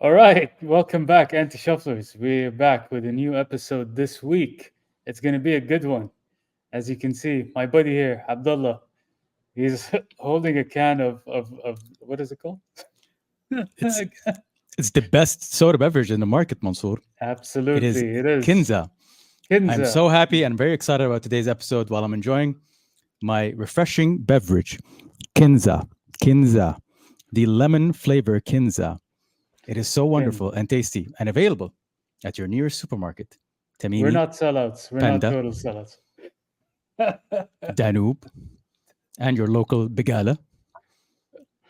All right, welcome back, Anti Shufflers. We're back with a new episode this week. It's going to be a good one. As you can see, my buddy here, Abdullah, he's holding a can of what is it called? It's it's the best soda beverage in the market, Mansoor. It is Absolutely, it is. Kinza. I'm Kinza. so happy and very excited about today's episode while I'm enjoying my refreshing beverage, Kinza. Kinza. The lemon flavor Kinza. It is so Kin. wonderful and tasty and available at your nearest supermarket. We're Tamimi, not sellouts. We're not Panda, total sellouts. Danube, and your local Begala.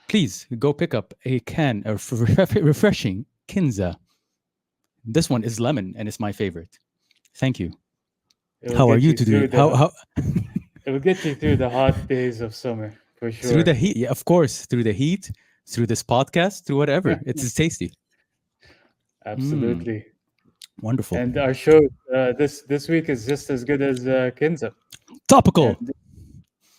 Please go pick up a can of refreshing Kinza. This one is lemon and it's my favorite. Thank you. It will How are get you you today? through the. How It will get you through the hot days of summer for through the sure. heat? Yeah, of course, through the heat, through this podcast, through whatever. It's tasty. Mm, Absolutely. wonderful. And our show this week is just as good as Kinza. Topical. And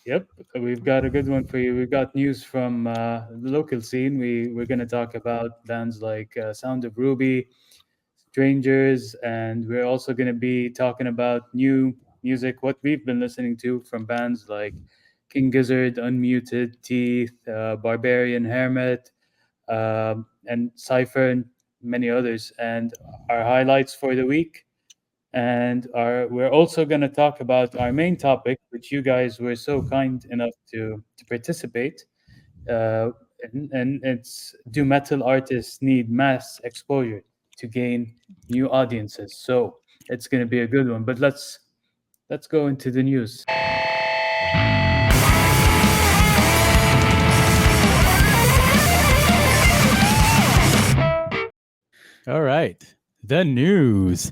yep, we've got a good one for you. We've got news from the local scene. We're going to talk about bands like Sound of Ruby, Strangers, and we're also going to be talking about new music, what we've been listening to from bands like King Gizzard, Unmuted, Teeth, Barbarian Hermit, and Cypher, and many others. And our highlights for the week. And we're also going to talk about our main topic, which you guys were so kind enough to participate. Uh, and it's, do metal artists need mass exposure to gain new audiences? So it's going to be a good one. But let's go into the news. All right. The news.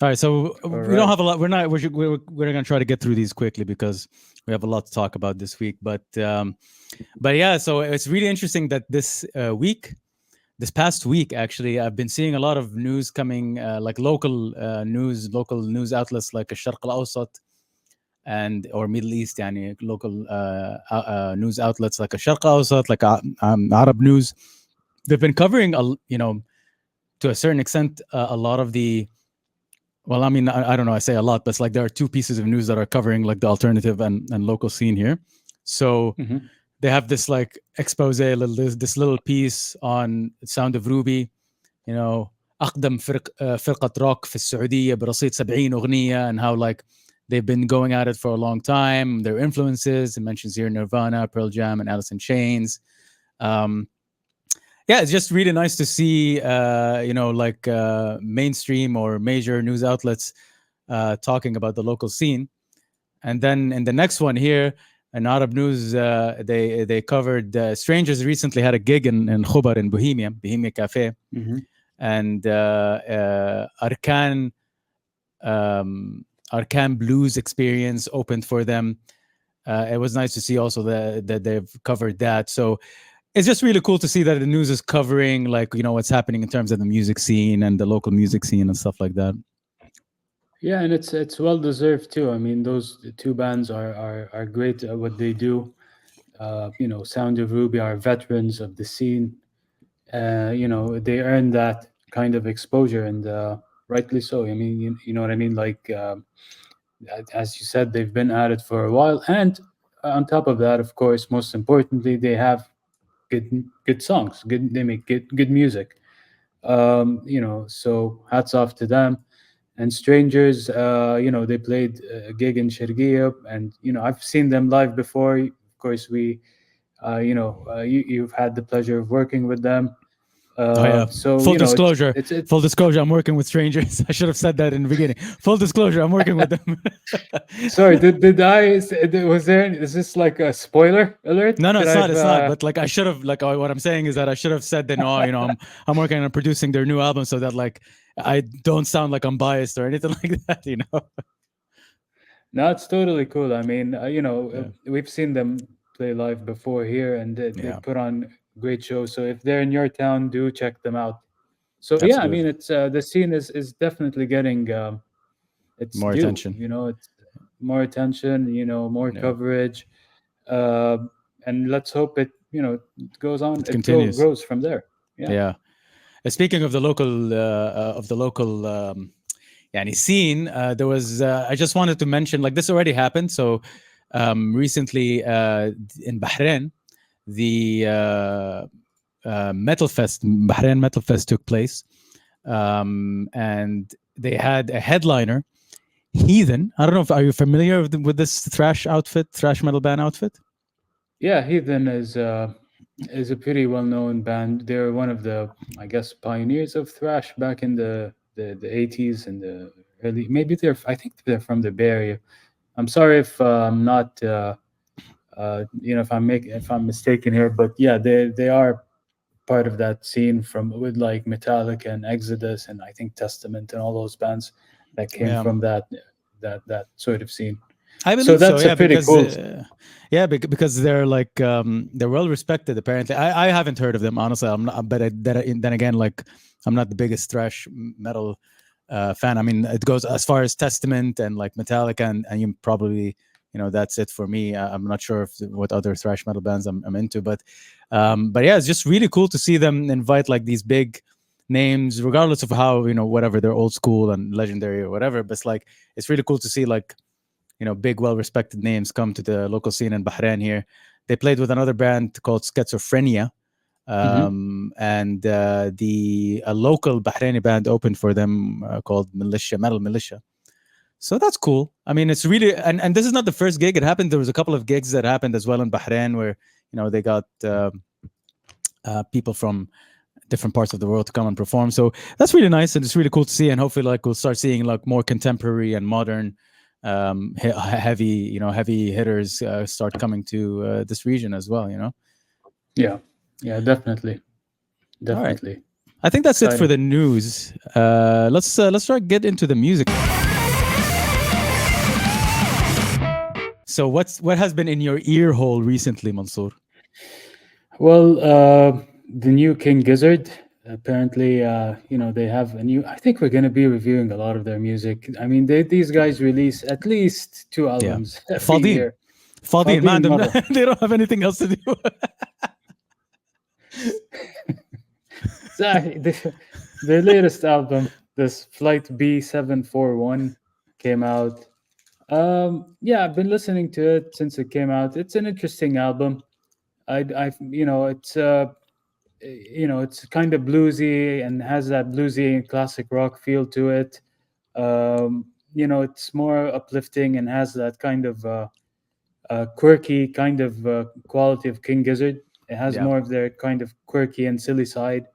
All right. So All we don't right. have a lot. We're going to try to get through these quickly because we have a lot to talk about this week. But yeah. So it's really interesting that this past week, actually, I've been seeing a lot of news coming, like local news outlets like Sharq Al Awsat and or Middle East, يعني local news outlets like Sharq Al Awsat, like Arab News. They've been covering, to a certain extent, a lot of the. Well, I mean, I don't know. I say a lot, but it's like there are two pieces of news that are covering like the alternative and local scene here. So Mhm. they have this like expose, this little piece on Sound of Ruby, you know, أقدم فرقة روك في السعودية برصيد 70 أغنية, and how like they've been going at it for a long time, their influences. It mentions here Nirvana, Pearl Jam, and Alice in Chains. Um, yeah, it's just really nice to see, like mainstream or major news outlets talking about the local scene. And then in the next one here, in Arab News, they covered Strangers recently had a gig in Khobar in Bohemia Cafe, Mhm. and Arkan Blues Experience opened for them. It was nice to see also that they've covered that. So it's just really cool to see that the news is covering like what's happening in terms of the music scene and the local music scene and stuff like that. Yeah, and it's well deserved too. I mean, those two bands are great at what they do. Sound of Ruby are veterans of the scene. They earn that kind of exposure, and rightly so. I mean, you know what I mean? Like, as you said, they've been at it for a while. And on top of that, of course, most importantly, they have good songs. They make good music. So hats off to them. And Strangers, they played a gig in Sharqiya, and I've seen them live before. Of course, you've had the pleasure of working with them. Oh yeah. So Full it's disclosure. it's it. Full disclosure. I'm working with strangers. I should have said that in the beginning. Full disclosure. I'm working with them. Sorry, did I? Was there? Is this like a spoiler alert? No, no, Did it's not. I've? It's not. But like, I should have. Like, what I'm saying is that I should have said that. No, I'm working on producing their new album, so that like I don't sound like I'm biased or anything like that. No, it's totally cool. I mean, Yeah. we've seen them play live before here, and they Yeah. put on great shows. So if they're in your town, do check them out. So yeah, I mean, Absolutely. it's the scene is definitely getting its More due. attention. It's more attention. More Yeah. coverage, uh, and let's hope it goes on. It It continues. grows from there. Yeah. Yeah. Speaking of the local يعني scene, there was I just wanted to mention, like, this already happened. So recently in Bahrain, the Metal Fest, Bahrain Metal Fest took place, and they had a headliner, Heathen. I don't know if are you familiar with this thrash outfit, thrash metal band outfit? Yeah, Heathen is a pretty well known band. They're one of the, I guess, pioneers of thrash back in the 80s and the early. Maybe they're, I think they're from the Bay Area. I'm sorry if I'm not, if I'm mistaken here, but yeah, they are part of that scene from with like Metallica and Exodus and I think Testament and all those bands that came Yeah, from that sort of scene. I So believe so. that's a Yeah, pretty because cool. because they're like they're well respected. Apparently, I haven't heard of them honestly. I'm not, but then again, like, I'm not the biggest thrash metal fan. I mean, it goes as far as Testament and like Metallica, and you probably, that's it for me. I'm not sure if what other thrash metal bands I'm into, but yeah, it's just really cool to see them invite like these big names, regardless of how, whatever, they're old school and legendary or whatever. But it's like, it's really cool to see like, big, well-respected names come to the local scene in Bahrain here. They played with another band called Schizophrenia, Hmm. and the a local Bahraini band opened for them called Militia, Metal Militia. So that's cool. I mean, it's really, and this is not the first gig. It happened. There was a couple of gigs that happened as well in Bahrain where they got people from different parts of the world to come and perform. So that's really nice, and it's really cool to see. And hopefully, like, we'll start seeing like more contemporary and modern, heavy, heavy hitters start coming to this region as well. Yeah, yeah, definitely, All right, definitely I think that's it for exciting. the news. Let's start get into the music. So what has been in your ear hole recently, Mansoor? Well, the new King Gizzard. Apparently, they have a new. I think we're going to be reviewing a lot of their music. I mean, these guys release at least two Yeah, albums every Fadin. year. Fadin, Fadin man, Mother. they don't have anything else to do. Sorry, their latest album, this Flight B741, came out. Yeah, I've been listening to it since it came out. It's an interesting album. It's kind of bluesy and has that bluesy classic rock feel to it. It's more uplifting and has that kind of quirky kind of quality of King Gizzard. It has Yeah, more of their kind of quirky and silly side.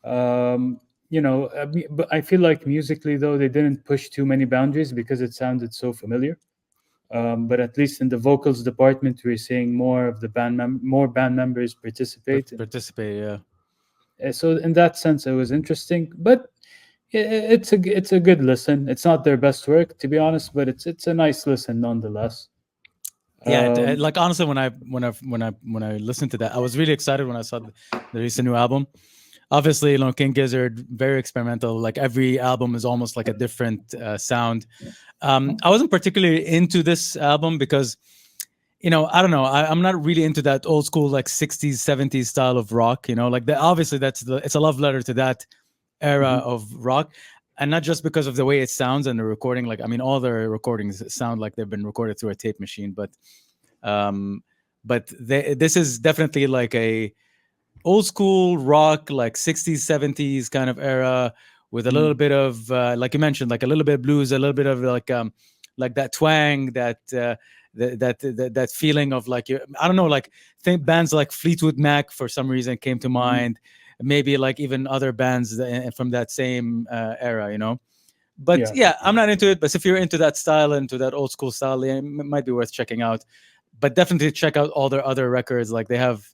But I feel like musically though they didn't push too many boundaries because it sounded so familiar. But at least in the vocals department, we're seeing more of the more band members participate, and participate. Yeah. so in that sense, it was interesting. But it's a good listen. It's not their best work, to be honest, but it's a nice listen nonetheless. Yeah, Um, like, honestly, when I listened to that, I was really excited when I saw the recent new album. Obviously, King Gizzard, very experimental. Like, every album is almost like a different sound. I wasn't particularly into this album because, I don't know, I'm not really into that old school like 60s 70s style of rock. Like, obviously it's a love letter to that era mhm, of rock, and not just because of the way it sounds and the recording. Like, I mean, all their recordings sound like they've been recorded through a tape machine, um this is definitely like a old school rock, like 60s 70s kind of era, with a little mhm. bit of like you mentioned, like a little bit of blues, a little bit of like that twang, that feeling of like, I don't know, like, think bands like Fleetwood Mac for some reason came to Mhm. mind, maybe like even other bands from that same era, but Yeah. yeah, I'm not into it. But if you're into that style, into that old school style, yeah, it might be worth checking out. But definitely check out all their other records. Like, they have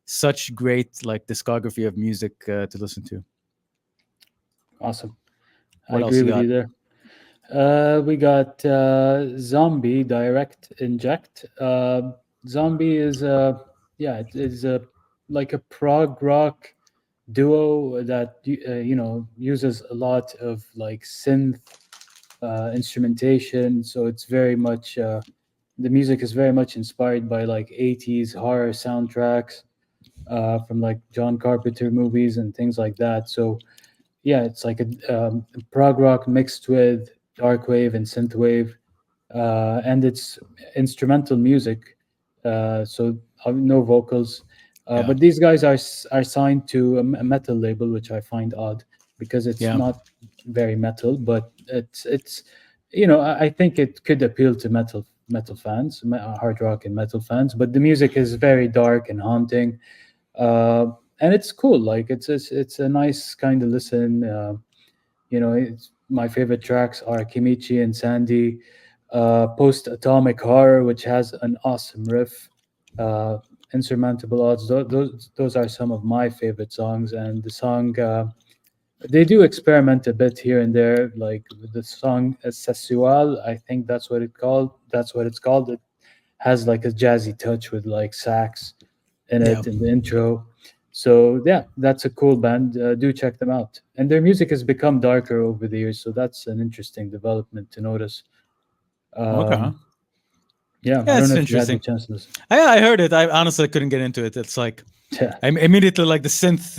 such great like discography of music to listen to. Awesome. I What else agree you with got? you there. We got Zombie Direct Inject. Zombie is yeah, it is a like a prog rock duo that uses a lot of like synth instrumentation. So it's very much the music is very much inspired by like 80s horror soundtracks. from like John Carpenter movies and things like that. So yeah, it's like a prog rock mixed with dark wave and synth wave, and it's instrumental music, so no vocals. Yeah. But these guys are signed to a metal label, which I find odd because it's Yeah. not very metal, but it's I think it could appeal to metal fans, hard rock and metal fans. But the music is very dark and haunting, uh, and it's cool. Like it's a nice kind of listen. It's my favorite tracks are Kimichi and Sandy, Post Atomic Horror, which has an awesome riff, uh, Insurmountable Odds. Those are some of my favorite songs, and the song they do experiment a bit here and there, like with the song Sessual. I think that's what it called. That's what it's called. It has like a jazzy touch with like sax in Yeah. it in the intro. So yeah, that's a cool band. Do check them out. And their music has become darker over the years, so that's an interesting development to notice. Okay. Um, yeah, I Yeah, don't it's know if you had the interesting. chance to listen. I heard it. I honestly couldn't get into it. It's like Yeah, I immediately like the synth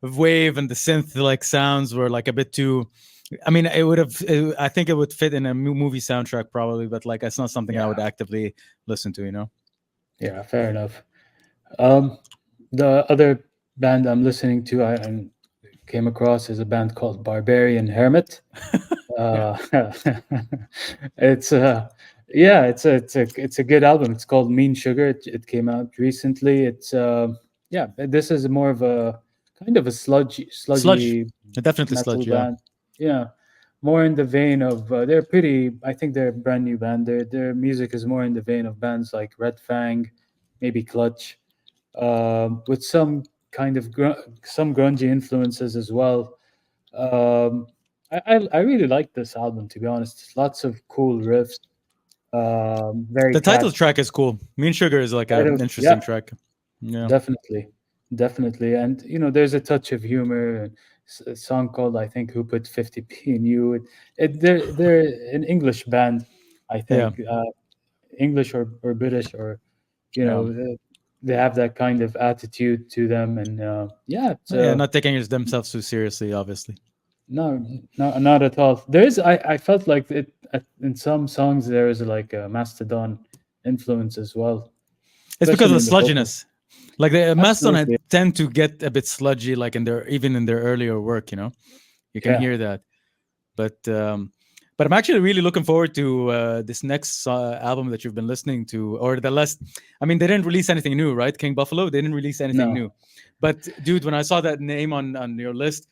wave and the synth like sounds were like a bit too. I mean, I think it would fit in a movie soundtrack probably, but like it's not something I would yeah, actively listen to. You know? yeah. Fair enough. Um, the other band I'm listening to, I came across is a band called Barbarian Hermit. Yeah. Uh, it's yeah, it's a good album. It's called Mean Sugar. It came out recently. It's yeah, this is more of a kind of a Sludge. sludgy Definitely metal sludge. Yeah. band. Yeah, more in the vein of they're pretty. I think they're a brand new band. Their music is more in the vein of bands like Red Fang, maybe Clutch, with some kind of some grungy influences as well. um, I really like this album, to be honest. Lots of cool riffs, very The title catchy. track is cool. Mean Sugar is like an Yeah, interesting track. Yeah. definitely, definitely. And there's a touch of humor. And a song called, I think, "Who Put 50p in You." They're an English band, I Yeah. think, English or British, or Yeah. they have that kind of attitude to them. And yeah, it's Yeah. Not taking themselves too seriously, obviously. no, not at all. There is, I felt like in some songs there is like a Mastodon influence as well, It's because especially of in the the vocals. sludginess. Like the Mastodon Absolutely, tend to get a bit sludgy, like in their even in their earlier work. You know, you can yeah. hear that. But I'm actually really looking forward to this next album that you've been listening to, or the last. I mean, they didn't release anything new, right? King Buffalo. They didn't release anything No, new. But dude, when I saw that name on your list,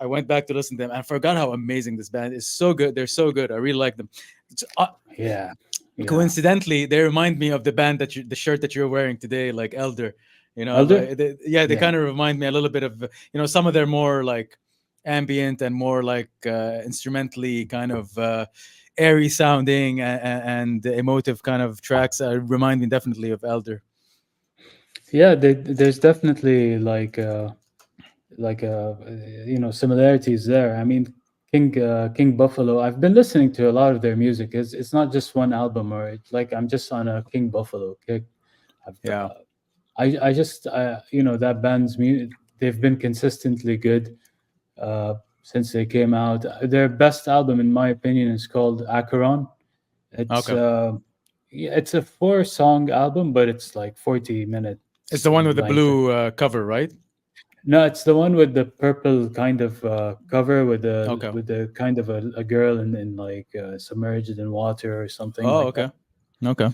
I went back to listen to them and I forgot how amazing this band is. So good. They're so good. I really like them. It's, yeah, yeah. coincidentally, they remind me of the band the shirt that you're wearing today, like Elder. You know, Elder, like yeah, they yeah, kind of remind me a little bit of some of their more like ambient and more like instrumentally kind of airy sounding and emotive kind of tracks remind me definitely of Elder. yeah. There's definitely similarities there. I mean, King Buffalo. I've been listening to a lot of their music. It's not just one album, or it's like I'm just on a King Buffalo kick. I've Yeah. I just that band's music. They've been consistently good since they came out. Their best album, in my opinion, is called Acheron. It's Okay. yeah, it's a 4-song album, but it's like 40 It's minutes the one in with the length. blue cover, right? No, it's the one with the purple kind of cover Okay. with the kind of a girl in like submerged in water or something Oh, like that. okay. Okay.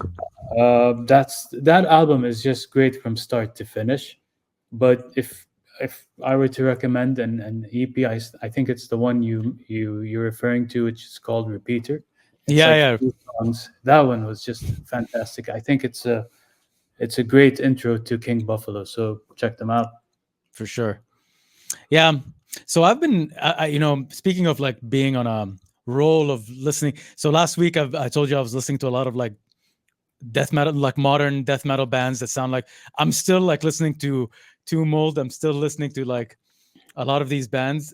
That album is just great from start to finish. But if I were to recommend an EP, I think it's the one you're referring to, which is called Repeater. It's Yeah, like yeah, 3 songs. That one was just fantastic. I think it's a great intro to King Buffalo. So check them out. for sure. Yeah. So I've been, speaking of like being on a roll of listening. So last week I told you I was listening to a lot of like death metal, like modern death metal bands that sound like I'm still like listening to Tomb Mold. I'm still listening to like a lot of these bands.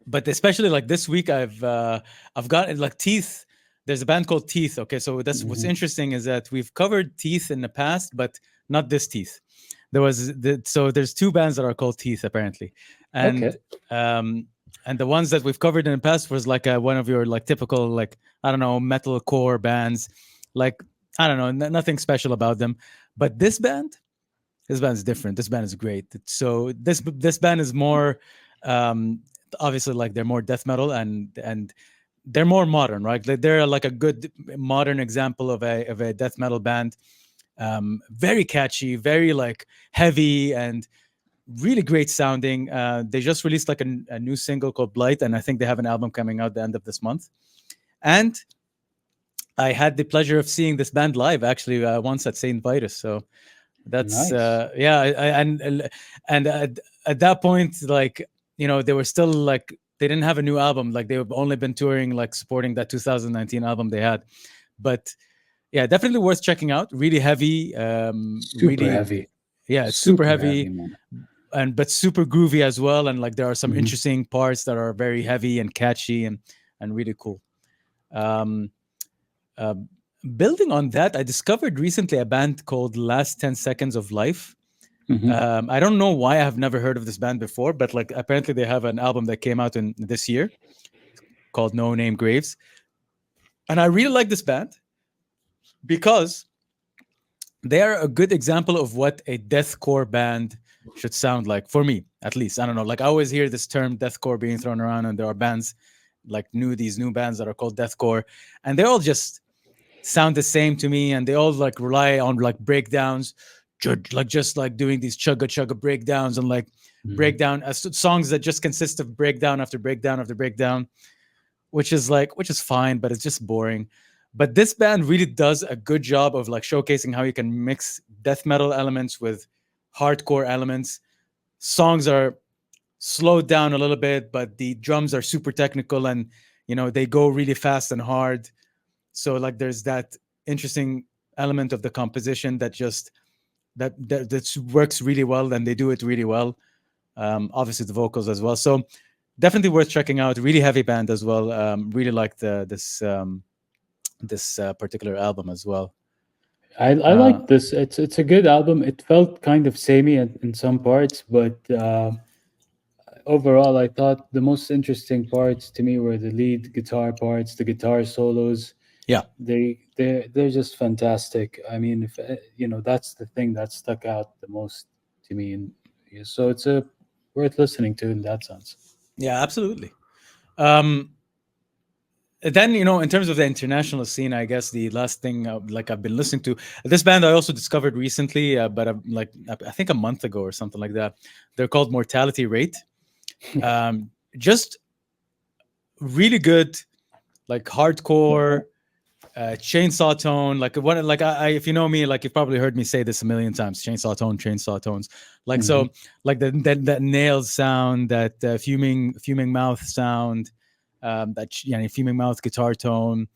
But especially like this week I've got like Teeth. there's a band called Teeth. Okay, so that's what's Hmm. interesting is that we've covered Teeth in the past, but not this Teeth. So there's two bands that are called Teeth apparently, and Okay. um and the ones that we've covered in the past was like one of your like typical like I don't know metal core bands, like I don't know nothing special about them, but this band is different. This band is great. So this band is more um obviously like they're more death metal and they're more modern, right? Like they're like a good modern example of a death metal band. Very catchy, very like heavy and really great sounding. They just released like a new single called Blight, and I think they have an album coming out the end of this month. And I had the pleasure of seeing this band live actually once at St. Vitus. So that's Nice. yeah, and at that point, like they were still like they didn't have a new album. Like they've only been touring, like supporting that 2019 album they had. But yeah, definitely worth checking out. Really heavy, Super really heavy. yeah, it's super Super heavy, heavy man. and but super groovy as well. And like there are some Hmm. interesting parts that are very heavy and catchy and really cool. Um, uh, Building on that, I discovered recently a band called Last 10 Seconds of Life. Hmm. I don't know why I have never heard of this band before, but like apparently they have an album that came out in this year called No Name Graves. And I really like this band because they are a good example of what a deathcore band should sound like for me, at least. I don't know. Like I always hear this term deathcore being thrown around, and there are bands like these new bands that are called deathcore, and they all just sound the same to me, and they all like rely on like breakdowns, like just like doing these chugga chugga breakdowns and like Hmm. breakdown songs that just consist of breakdown after breakdown after breakdown, which is fine, but it's just boring. But this band really does a good job of like showcasing how you can mix death metal elements with hardcore elements. Songs are slowed down a little bit, but the drums are super technical and they go really fast and hard. So like there's that interesting element of the composition that just that works really well, and they do it really well. Obviously the vocals as well. So definitely worth checking out. Really heavy band as well. Really like this particular album as well. I Uh, like this. It's a good album. It felt kind of samey in some parts, but overall, I thought the most interesting parts to me were the lead guitar parts, the guitar solos. yeah, They're just fantastic. I mean, if that's the thing that stuck out the most to me, and yeah, so it's a worth listening to in that sense. yeah, absolutely. Um, then in terms of the international scene, I guess the last thing like I've been listening to this band I also discovered recently, but like I think a month ago or something like that. They're called Mortality Rate. Just really good, like hardcore chainsaw tone, like what like if you know me, like you've probably heard me say this a million times, chainsaw tones, like Hmm. so like that nails sound, that fuming mouth sound, fuming mouth guitar tone.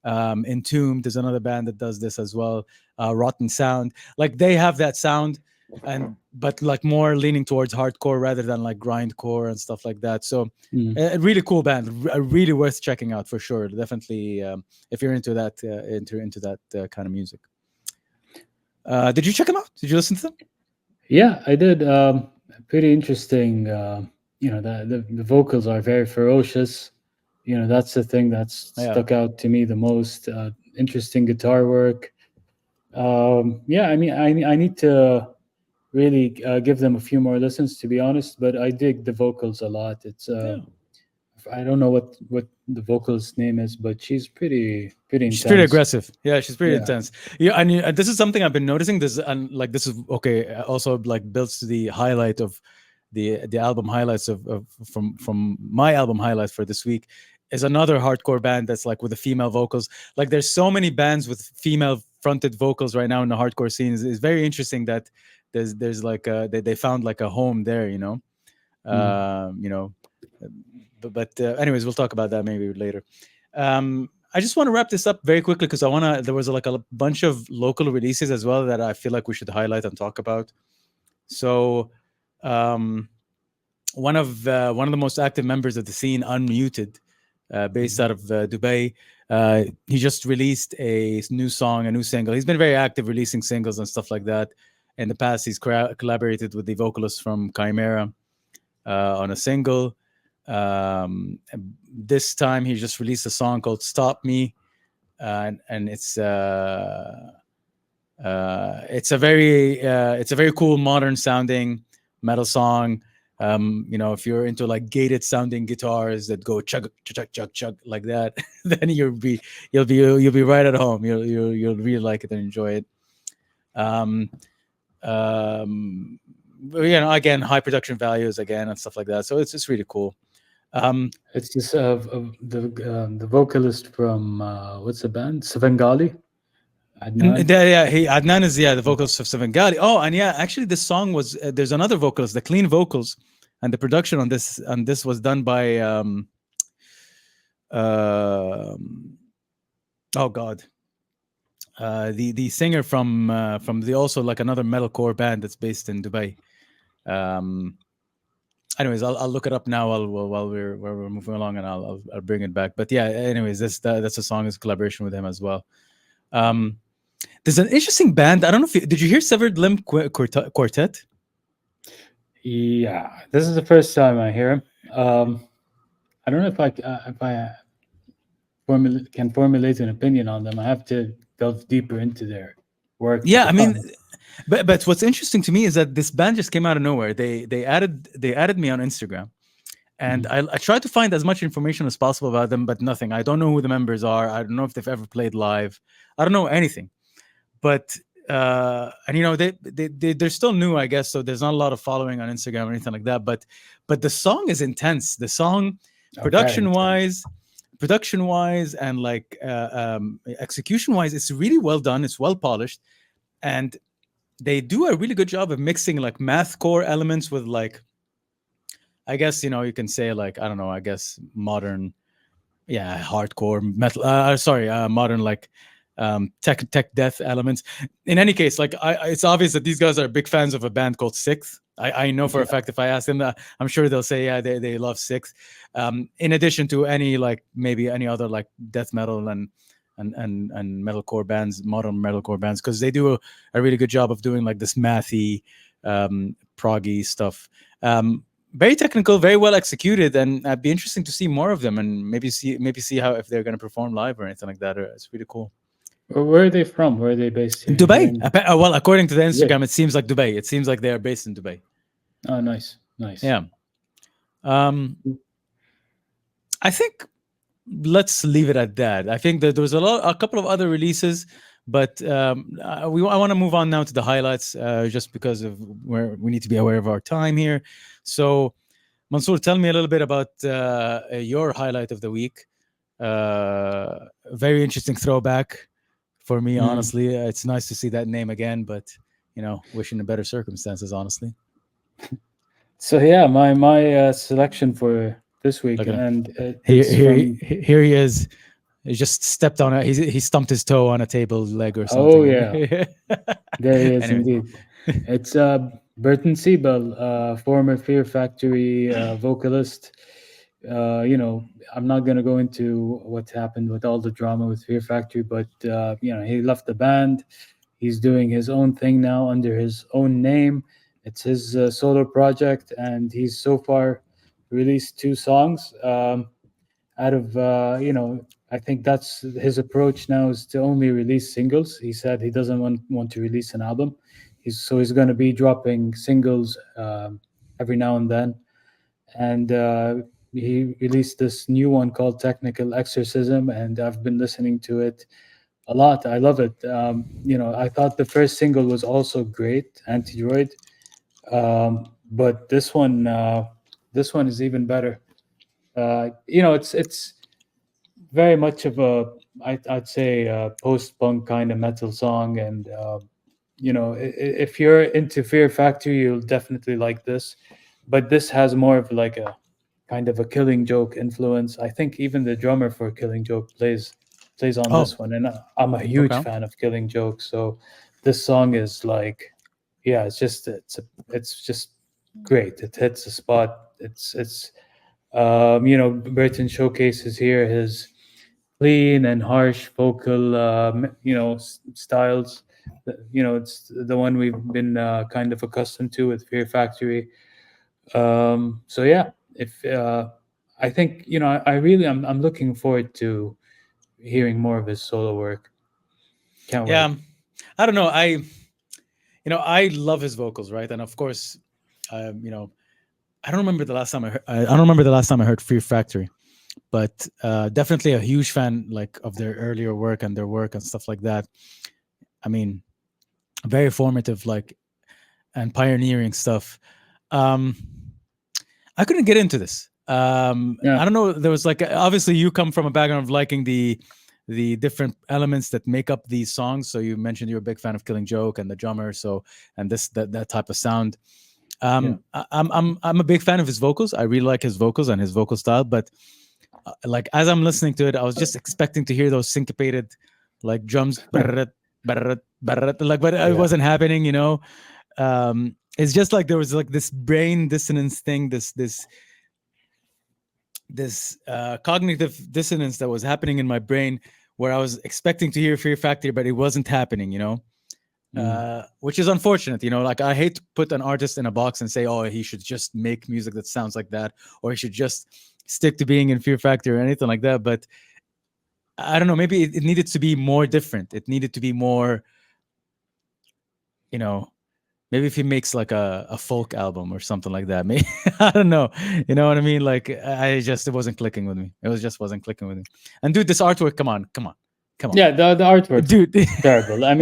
Entombed is another band that does this as well. Rotten Sound, like they have that sound, and but like more leaning towards hardcore rather than like grindcore and stuff like that. So Hmm. a really cool band, really worth checking out for sure. Definitely, if you're into that, into that kind of music. Did you check them out? Did you listen to them? Yeah, I did. Pretty interesting. The vocals are very ferocious. That's the thing that's Yeah, stuck out to me the most. Interesting guitar work. Yeah, I mean, I need to really give them a few more listens to be honest, but I dig the vocals a lot. It's yeah. I don't know what the vocalist's name is, but she's pretty She's pretty intense. aggressive. Yeah, she's pretty Yeah. intense. Yeah, and this is something I've been noticing. This and like this is okay. Also, like builds to the highlight of the album highlights of from my album highlights for this week is another hardcore band that's like with the female vocals. Like there's so many bands with female fronted vocals right now in the hardcore scene. It's very interesting that there's like they found like a home there. Mm. Um, you know, but anyways, we'll talk about that maybe later. I just want to wrap this up very quickly because I want to. There was like a bunch of local releases as well that I feel like we should highlight and talk about. So, um, one of the most active members of the scene, Unmuted, based Mhm. out of Dubai. He just released a new song, a new single. He's been very active releasing singles and stuff like that. In the past, he's collaborated with the vocalist from Chimera on a single. This time, he just released a song called "Stop Me," and it's a very cool modern sounding metal song. If you're into like gated sounding guitars that go chug chug chug chug like that, then you'll be right at home. You'll really like it and enjoy it. Um, again, high production values again and stuff like that. So it's really cool. Um, It's this the vocalist from what's the band? Savangali, Adnan. yeah, Adnan is the vocalist of Seven Gali. Oh, and yeah, actually, this song was there's another vocalist, the clean vocals, and the production on this was done by um oh god, the singer from the also like another metalcore band that's based in Dubai. Um, anyways, I'll look it up now while we're moving along, and I'll bring it back. But yeah, anyways, that's a song is collaboration with him as well. Um, there's an interesting band. I don't know if did you hear Severed Limb Quartet? Yeah, this is the first time I hear him. I don't know if I can formulate an opinion on them. I have to delve deeper into their work. Yeah, I mean, but what's interesting to me is that this band just came out of nowhere. They added me on Instagram, and Mhm. I tried to find as much information as possible about them, but nothing. I don't know who the members are. I don't know if they've ever played live. I don't know anything. But and they're still new, I guess. So there's not a lot of following on Instagram or anything like that. But the song is intense. The song, Oh, very intense. production wise, and like execution wise, it's really well done. It's well polished, and they do a really good job of mixing like math core elements with like, I guess you can say like, I don't know, I guess modern, yeah, hardcore metal, sorry, modern like tech death elements. In any case, like it's obvious that these guys are big fans of a band called Sixth. I know for a Yeah. fact if I ask them that, I'm sure they'll say yeah, they love Sixth. In addition to any like maybe any other like death metal and metalcore bands, modern metalcore bands, because they do a really good job of doing like this mathy, proggy stuff. Very technical, very well executed, and it'd be interesting to see more of them, and maybe see how if they're going to perform live or anything like that. It's really cool. Where are they from? Where are they based here Dubai. in? Well, according to the Yeah. Instagram, it seems like Dubai. It seems like they are based in Dubai. Oh, nice, nice. Yeah. Um, I think let's leave it at that. I think that there was a couple of other releases, but I want to move on now to the highlights, just because of where we need to be aware of our time here. So, Mansoor, tell me a little bit about your highlight of the week. Very interesting throwback for me, Mm. honestly. It's nice to see that name again, but wishing in better circumstances, honestly. So yeah, my selection for this week, Look at him. and Here, it's here, from. here he is. He just stepped on it. He stumped his toe on a table leg or Oh something. yeah, there he is Anyway. indeed. It's Burton Siebel, former Fear Factory vocalist. I'm not going to go into what happened with all the drama with Fear Factory, but he left the band. He's doing his own thing now under his own name. It's his solo project, and he's so far released 2 songs. Out of I think that's his approach now, is to only release singles. He said he doesn't want to release an album. He's going to be dropping singles every now and then, and he released this new one called Technical Exorcism, and I've been listening to it a lot. I love it. I thought the first single was also great, Antidroid, but this one is even better. It's very much of a, I'd say, post-punk kind of metal song, and if you're into Fear Factory, you'll definitely like this. But this has more of like a kind of a Killing Joke influence. I think even the drummer for Killing Joke plays on Oh, this one, and I'm a huge okay. fan of Killing Joke. So this song is like, yeah, it's just great. It hits the spot. It's Burton showcases here his clean and harsh vocal, styles. It's the one we've been kind of accustomed to with Fear Factory. So yeah, if I think I really I'm looking forward to hearing more of his solo work. Can't wait. Yeah, I don't know. I love his vocals, right? And of course, you know, I don't remember the last time I don't remember the last time I heard Fear Factory, but definitely a huge fan like of their earlier work and their work and stuff like that. I mean, very formative, like and pioneering stuff. Um, I couldn't get into this. Yeah, I don't know. There was like obviously you come from a background of liking the different elements that make up these songs. So you mentioned you're a big fan of Killing Joke and the drummer. So and this that type of sound. yeah, I'm a big fan of his vocals. I really like his vocals and his vocal style. But like as I'm listening to it, I was just expecting to hear those syncopated like drums, brrrt, brrrt, brrrt, like, but it yeah, wasn't happening. It's just like there was like this brain dissonance thing, this cognitive dissonance that was happening in my brain where I was expecting to hear Fear Factory, but it wasn't happening, mm, which is unfortunate. Like I hate to put an artist in a box and say, oh, he should just make music that sounds like that, or he should just stick to being in Fear Factory or anything like that. But I don't know, maybe it needed to be more different. It needed to be more, you know, maybe if he makes like a folk album or something like that, maybe I don't know. You know what I mean? Like it wasn't clicking with me. It was just wasn't clicking with me. And dude, this artwork, come on, come on, come on, yeah. The artwork's dude. terrible. I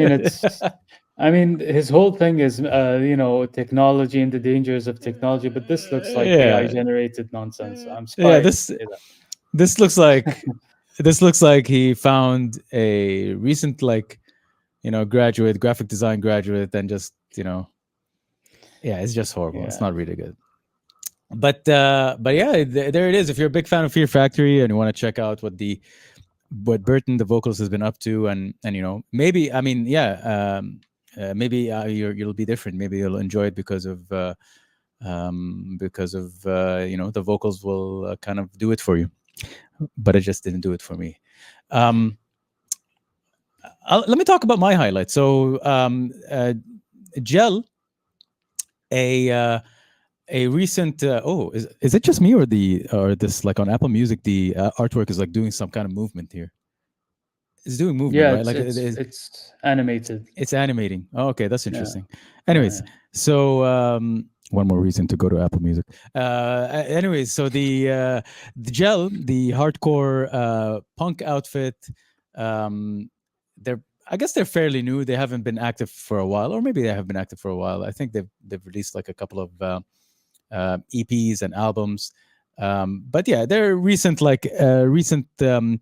mean, his whole thing is technology and the dangers of technology. But this looks like AI Yeah, generated nonsense. I'm yeah. surprised This to say that. this looks like this looks like he found a recent like graduate, graphic design graduate, and just yeah, it's just horrible. It's Yeah, not really good. But yeah, there it is. If you're a big fan of Fear Factory and you want to check out what Burton the vocals has been up to, and maybe I mean yeah, maybe you'll be different. Maybe you'll enjoy it because of the vocals will kind of do it for you. But it just didn't do it for me. Um, let me talk about my highlights. So Gel, a recent is it just me or this like on Apple Music the artwork is like doing some kind of movement here. It's doing movement, yeah. right? It's Like it's it's animated. it's animating. Oh, okay, that's Yeah, interesting. yeah, Anyways, yeah. so one more reason to go to Apple Music. Anyways, so the Gel, the hardcore punk outfit, they're I guess they're fairly new. They haven't been active for a while, or maybe they have been active for a while. I think they've released like a couple of EPs and albums. But yeah, they're recent um,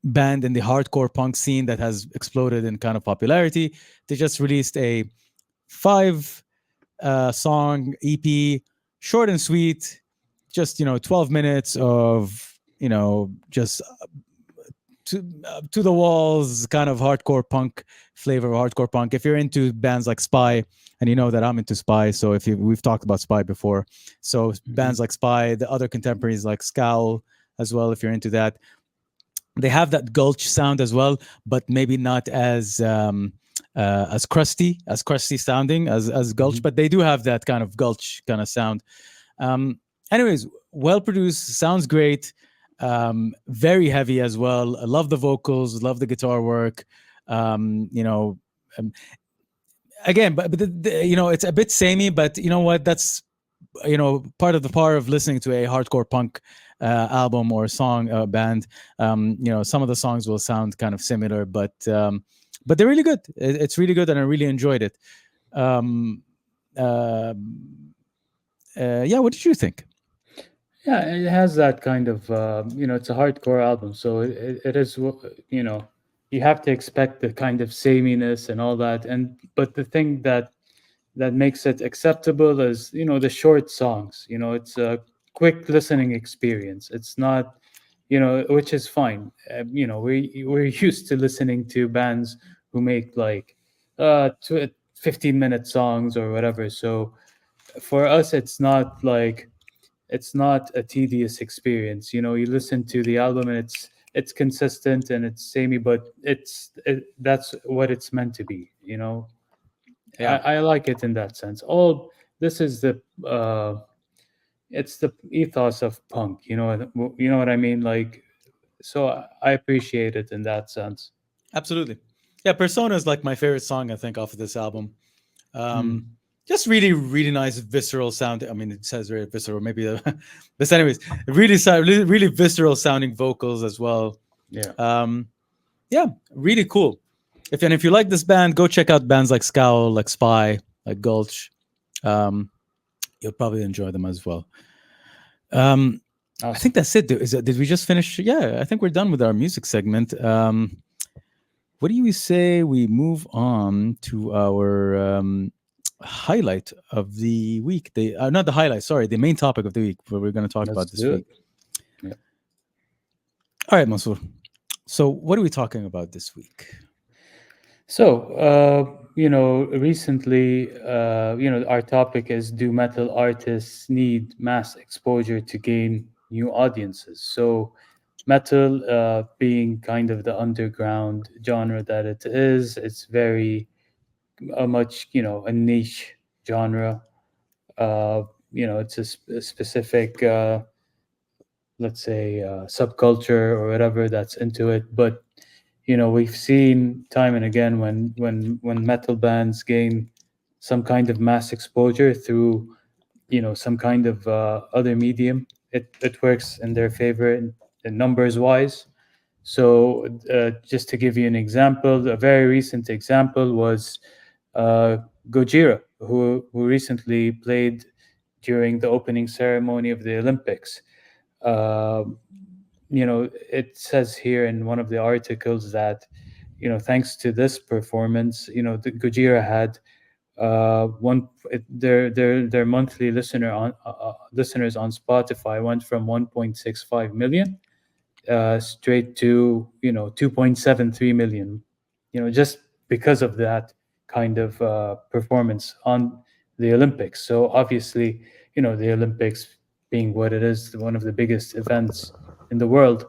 band in the hardcore punk scene that has exploded in kind of popularity. They just released a five song EP, short and sweet, just 12 minutes of just to the walls kind of hardcore punk flavor of hardcore punk. If you're into bands like Spy, and you know that I'm into Spy, so we've talked about Spy before, so Hmm. bands like Spy, the other contemporaries like Scowl as well, if you're into that, they have that gulch sound as well, but maybe not as crusty sounding as gulch, Hmm. but they do have that kind of gulch kind of sound. um Anyways, well produced, sounds great, very heavy as well. I love the vocals, love the guitar work. Um, again, but it's a bit samey, but you know what, that's part of the power of listening to a hardcore punk album or song band. Some of the songs will sound kind of similar, but they're really good. It's really good, and I really enjoyed it. um uh, yeah, what did you think? Yeah, it has that kind of it's a hardcore album, so it is you have to expect the kind of sameness and all that, and but the thing that makes it acceptable is the short songs. It's a quick listening experience. It's not which is fine. We're used to listening to bands who make like 15-minute songs or whatever. So for us, it's not like it's not a tedious experience. You know, you listen to the album and it's consistent and it's samey, but that's what it's meant to be. You know, Yeah, I like it in that sense. All this is the it's the ethos of punk. You know what I mean? Like, so I appreciate it in that sense. absolutely. Yeah, Persona is like my favorite song I think off of this album. Um, Mm, just really, really nice visceral sound. I mean, it says very visceral, maybe. But anyways, really, really visceral sounding vocals as well. yeah. Um, yeah, really cool. If you like this band, go check out bands like Scowl, like Spy, like Gulch. Um, you'll probably enjoy them as well. Um, I think Awesome. that's it. Did we just finish? Yeah, I think we're done with our music segment. What do you say we move on to our highlight of the week? The not the highlight, sorry, the main topic of the week, what we're going to talk Let's about this do week. it. Yeah. All right, Mansoor. So, what are we talking about this week? So, recently, our topic is, do metal artists need mass exposure to gain new audiences? So, metal, being kind of the underground genre that it is, it's very much, a niche genre. Uh, it's a specific, let's say, subculture or whatever that's into it. But we've seen time and again when metal bands gain some kind of mass exposure through some kind of other medium, it works in their favor in numbers wise. So just to give you an example, a very recent example was uh, Gojira, who recently played during the opening ceremony of the Olympics. Um it says here in one of the articles that thanks to this performance, the Gojira had their monthly listeners on Spotify went from 1.65 million straight to 2.73 million, just because of that kind of performance on the Olympics. So obviously, the Olympics being what it is, one of the biggest events in the world,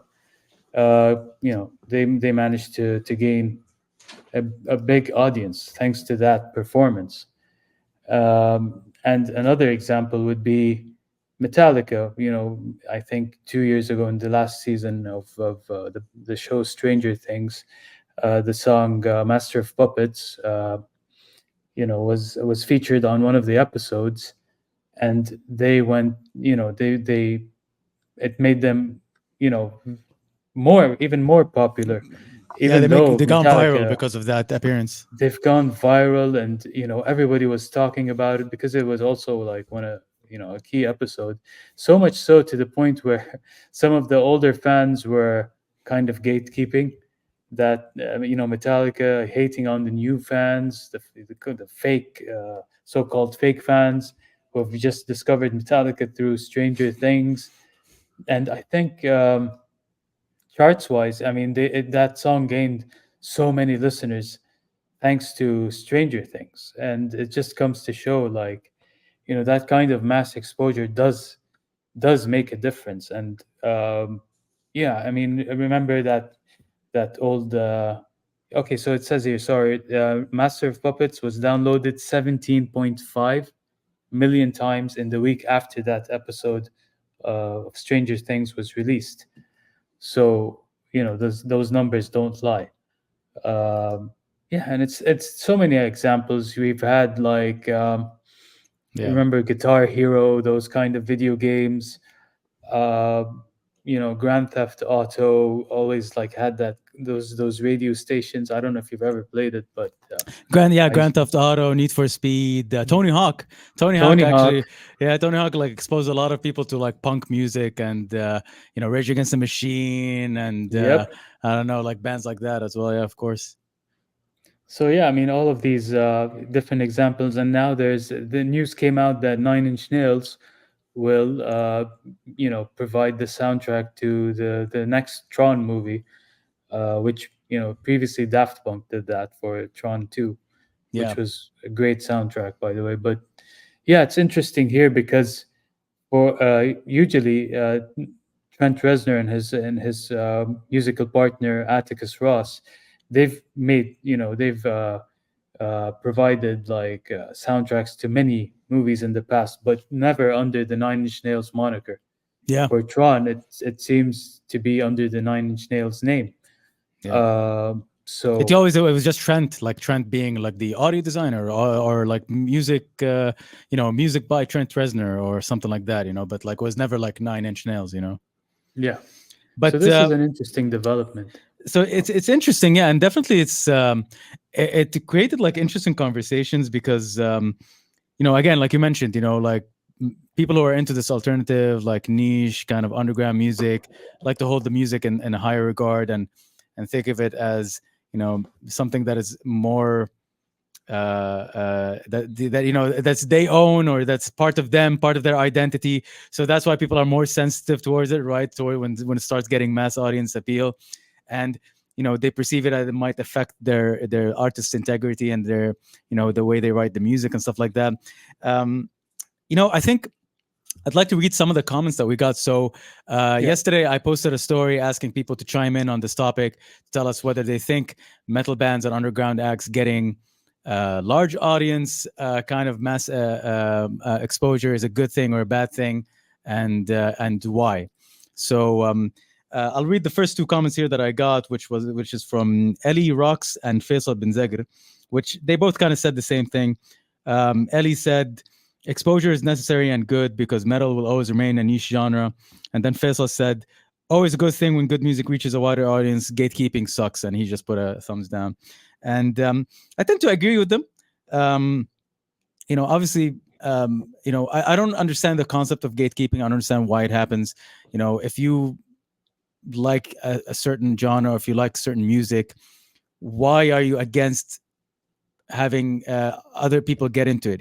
they managed to gain a big audience thanks to that performance. And another example would be Metallica. I think 2 years ago in the last season of the show Stranger Things, the song "Master of Puppets," was featured on one of the episodes, and they went, they it made them, you know, even more popular, Yeah, even though they gone viral Metallica, because of that appearance. they've gone viral, and everybody was talking about it because it was also like one of a key episode, so much so to the point where some of the older fans were kind of gatekeeping that, Metallica hating on the new fans, the fake, so-called fake fans who have just discovered Metallica through Stranger Things. And I think, charts wise, I mean, that song gained so many listeners thanks to Stranger Things. And it just comes to show, like, that kind of mass exposure does make a difference. And yeah, I mean, I remember that old. Okay, so it says here, sorry, Master of Puppets was downloaded 17.5 million times in the week after that episode of Stranger Things was released. So those numbers don't lie. um, yeah, and it's so many examples we've had, like, Yeah. remember Guitar Hero, those kind of video games. uh, Grand Theft Auto always like had those radio stations. I don't know if you've ever played it, but I Grand Theft Auto, Need for Speed, Tony Hawk Tony actually, Hawk. yeah, Tony Hawk like exposed a lot of people to like punk music and Rage Against the Machine and Yep. I don't know, like bands like that as well. Yeah, of course. So yeah, I mean, all of these different examples, and now there's the news came out that Nine Inch Nails will, provide the soundtrack to the next Tron movie, which previously Daft Punk did that for Tron 2, Yeah, which was a great soundtrack, by the way. But yeah, it's interesting here because For usually Trent Reznor and his musical partner Atticus Ross, they've made they've provided like soundtracks to many movies in the past, but never under the Nine Inch Nails moniker. Yeah, For Tron, it seems to be under the Nine Inch Nails name. yeah. Uh, It so always it was just Trent, like Trent being like the audio designer, or like music, music by Trent Reznor or something like that, But like it was never like Nine Inch Nails. yeah, so But this is an interesting development. so it's interesting, yeah, and definitely it created like interesting conversations because again, like you mentioned, like people who are into this alternative, like niche kind of underground music, like to hold the music in a higher regard and think of it as something that is more that that's they own, or that's part of them, part of their identity. So that's why people are more sensitive towards it, right? So when it starts getting mass audience appeal, and they perceive it as it might affect their artist integrity and their the way they write the music and stuff like that. um I think I'd like to read some of the comments that we got. So, Yeah, yesterday I posted a story asking people to chime in on this topic, to tell us whether they think metal bands and underground acts getting large audience kind of mass exposure is a good thing or a bad thing, and why. So, I'll read the first two comments here that I got, which is from Ellie Rocks and Faisal bin Zagr, which they both kind of said the same thing. Ellie said, exposure is necessary and good because metal will always remain a niche genre. And then Faisal said, always a good thing when good music reaches a wider audience. Gatekeeping sucks. And he just put a thumbs down. And I tend to agree with them. Um, Obviously, I don't understand the concept of gatekeeping. I don't understand why it happens. If you like a certain genre, if you like certain music, why are you against having other people get into it?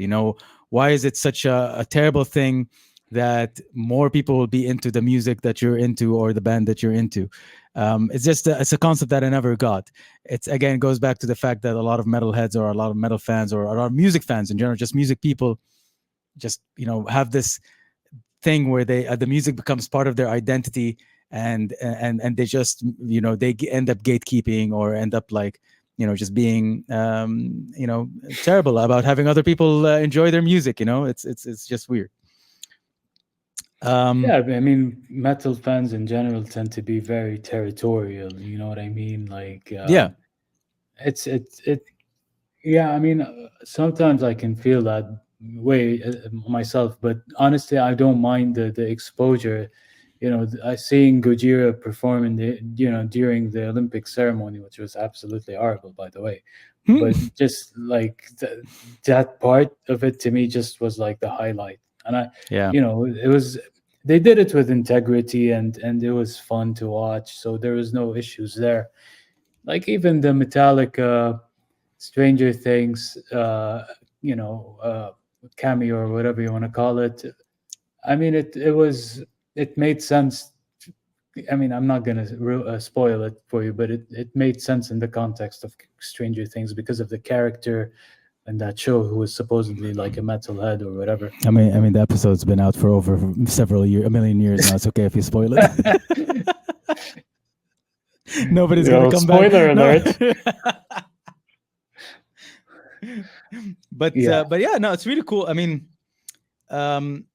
Why is it such a terrible thing that more people will be into the music that you're into or the band that you're into? It's just it's a concept that I never got. It's again goes back to the fact that a lot of metalheads or a lot of metal fans or a lot of music fans in general, just music people, just have this thing where the music becomes part of their identity, and they just end up gatekeeping or end up like just being terrible about having other people enjoy their music. It's just weird. um yeah. I mean, metal fans in general tend to be very territorial. You know what I mean? Like, yeah, it. Yeah, I mean, sometimes I can feel that way myself, but honestly, I don't mind the exposure. I seeing Gojira perform in the during the Olympic ceremony, which was absolutely horrible, by the way. But just like that part of it to me just was like the highlight, and yeah, it was they did it with integrity and it was fun to watch, so there was no issues there. Like even the Metallica Stranger Things, cameo or whatever you want to call it. I mean, it made sense. I mean, I'm not gonna spoil it for you, but it made sense in the context of Stranger Things because of the character in that show who was supposedly like a metalhead or whatever. I mean the episode's been out for over several years, a million years now. It's okay if you spoil it. Nobody's gonna come back. Spoiler No. alert. Yeah, But yeah, no, it's really cool. I mean, um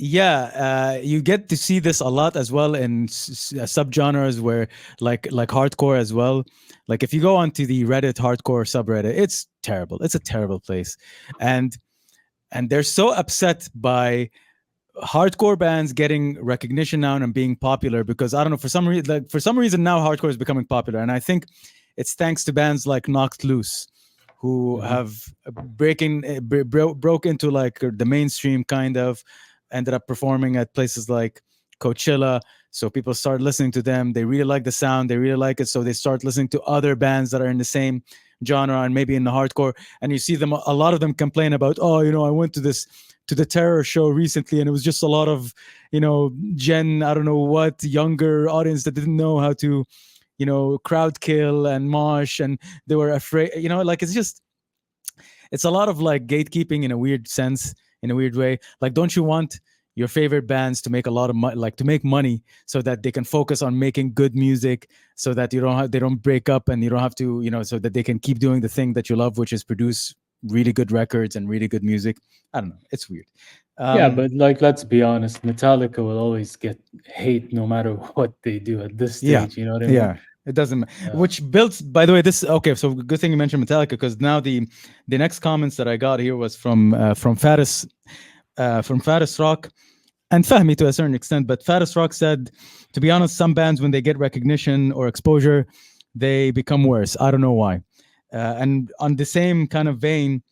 yeah, you get to see this a lot as well in subgenres where like hardcore as well. Like if you go onto the Reddit hardcore subreddit, it's terrible. It's a terrible place. And and they're so upset by hardcore bands getting recognition now and being popular, because I don't know, for some reason now hardcore is becoming popular, and I think it's thanks to bands like Knocked Loose, who hmm, have broke into like the mainstream, kind of ended up performing at places like Coachella. So people start listening to them, they really like the sound, they really like it, so they start listening to other bands that are in the same genre and maybe in the hardcore. And you see them, a lot of them complain about, oh, I went to the terror show recently, and it was just a lot of gen, I don't know what, younger audience that didn't know how to crowd kill and mosh, and they were afraid, like it's a lot of like gatekeeping in a weird sense, in a weird way. Like, don't you want your favorite bands to make a lot of money, like to make money, so that they can focus on making good music, so that they don't break up, and you don't have to, so that they can keep doing the thing that you love, which is produce really good records and really good music. I don't know. It's weird. Yeah, Um, but like, let's be honest, Metallica will always get hate no matter what they do at this Yeah, stage. You know what I mean? yeah. It doesn't. Yeah. Which builds. By the way, this okay. So good thing you mentioned Metallica, because now the next comments that I got here was from Faris Rock and Fahmi to a certain extent. But Faris Rock said, to be honest, some bands when they get recognition or exposure, they become worse. I don't know why. And on the same kind of vein,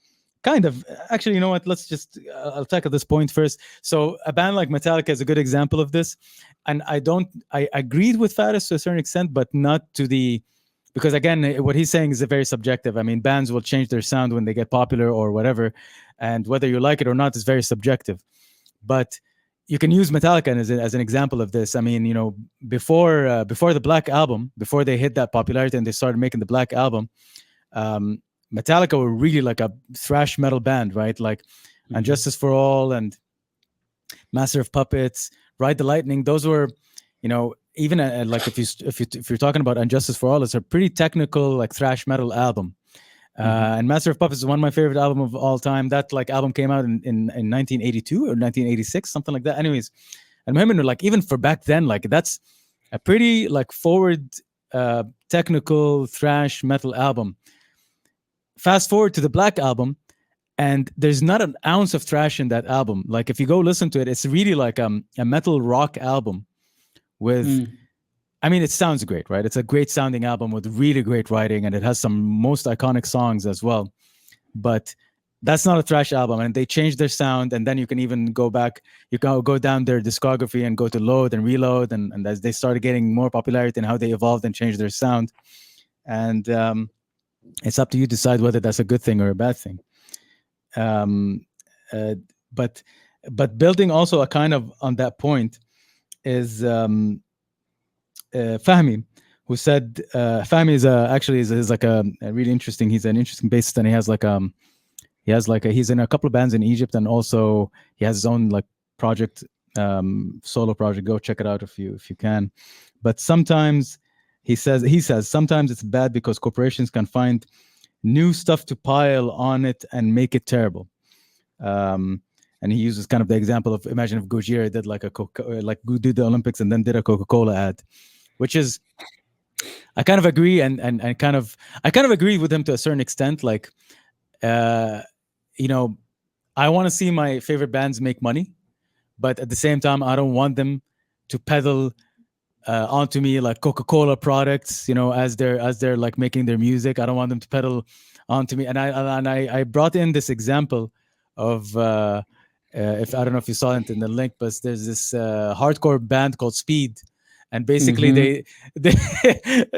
kind of actually, you know what, let's just I'll tackle this point first. So a band like Metallica is a good example of this, and I agreed with Faris to a certain extent, but not to the, because again, what he's saying is a very subjective. I mean, bands will change their sound when they get popular or whatever, and whether you like it or not is very subjective. But you can use Metallica as an example of this. I mean, before the Black Album, before they hit that popularity and they started making the Black Album, um, Metallica were really like a thrash metal band, right? Like And Mhm. Justice for All and Master of Puppets, Ride the Lightning. Those were, even like if you're talking about Injustice for All, it's a pretty technical like thrash metal album. Mhm. And Master of Puppets is one of my favorite album of all time. That like album came out in 1982 or 1986, something like that. Anyways, and I remember like even for back then, like that's a pretty like forward technical thrash metal album. Fast forward to the Black Album, and there's not an ounce of thrash in that album. Like if you go listen to it, it's really like a metal rock album with, Mm. I mean, it sounds great, right? It's a great sounding album with really great writing, and it has some most iconic songs as well. But that's not a thrash album, and they changed their sound. And then you can even go back, you can go down their discography and go to Load and Reload, and as they started getting more popularity and how they evolved and changed their sound. And it's up to you to decide whether that's a good thing or a bad thing. Um, uh, but building also a kind of on that point is Fahmi, who said Fahmi is like a really interesting. He's an interesting bassist, and he's in a couple of bands in Egypt, and also he has his own like project, solo project. Go check it out if you can. But sometimes he says sometimes it's bad because corporations can find new stuff to pile on it and make it terrible. Um, and he uses kind of the example of, imagine if Gojira did like like did the Olympics and then did a Coca-Cola ad, which is, I kind of agree, and I kind of agree with him to a certain extent. Like, uh, you know, I want to see my favorite bands make money, but at the same time, I don't want them to peddle onto me like Coca-Cola products, as they're like making their music. I don't want them to peddle onto me. And I brought in this example of if I don't know if you saw it in the link, but there's this hardcore band called Speed, and basically Mhm. they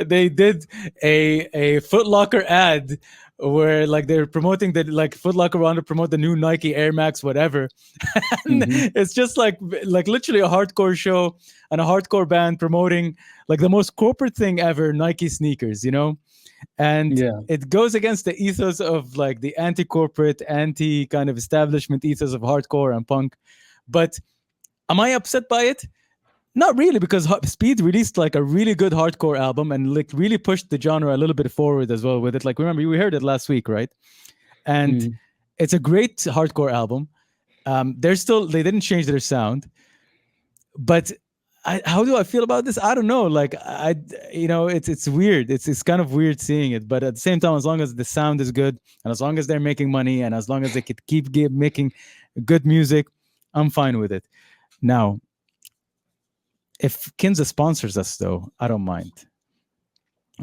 they did a Foot Locker ad where like they're promoting the like Foot Locker wanted to promote the new Nike Air Max whatever. And Mhm. it's just like literally a hardcore show and a hardcore band promoting like the most corporate thing ever, Nike sneakers. And Yeah. it goes against the ethos of like the anti-corporate, anti kind of establishment ethos of hardcore and punk. But am I upset by it? Not really, because Speed released like a really good hardcore album and like really pushed the genre a little bit forward as well with it. Like, remember, we heard it last week, right? And Mm. it's a great hardcore album. They didn't change their sound, but how do I feel about this? I don't know. Like it's weird. It's kind of weird seeing it, but at the same time, as long as the sound is good and as long as they're making money and as long as they could making good music, I'm fine with it. Now, if Kinza sponsors us, though, I don't mind.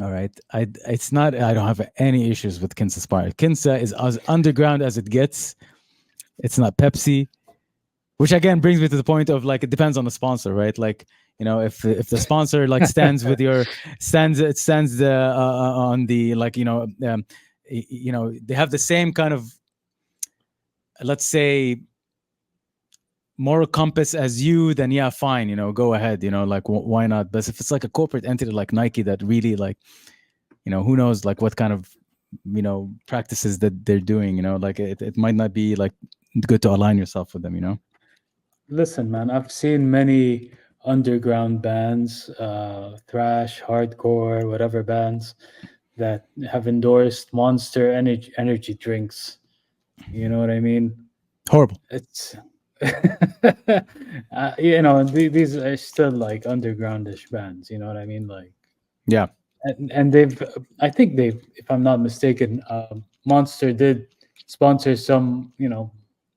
All right, it's not. I don't have any issues with Kinza sponsor. Kinza is as underground as it gets. It's not Pepsi, which again brings me to the point of like it depends on the sponsor, right? Like if the sponsor like stands on the like they have the same kind of, let's say, moral compass as you, then yeah, fine, go ahead, like why not? But if it's like a corporate entity like Nike that really like who knows like what kind of practices that they're doing, like it might not be like good to align yourself with them. listen, man, I've seen many underground bands, thrash, hardcore, whatever bands that have endorsed Monster energy drinks. You know what I mean? Horrible. It's these are still like undergroundish bands. You know what I mean? Like, Yeah, and they've, I think they've, if I'm not mistaken, Monster did sponsor some,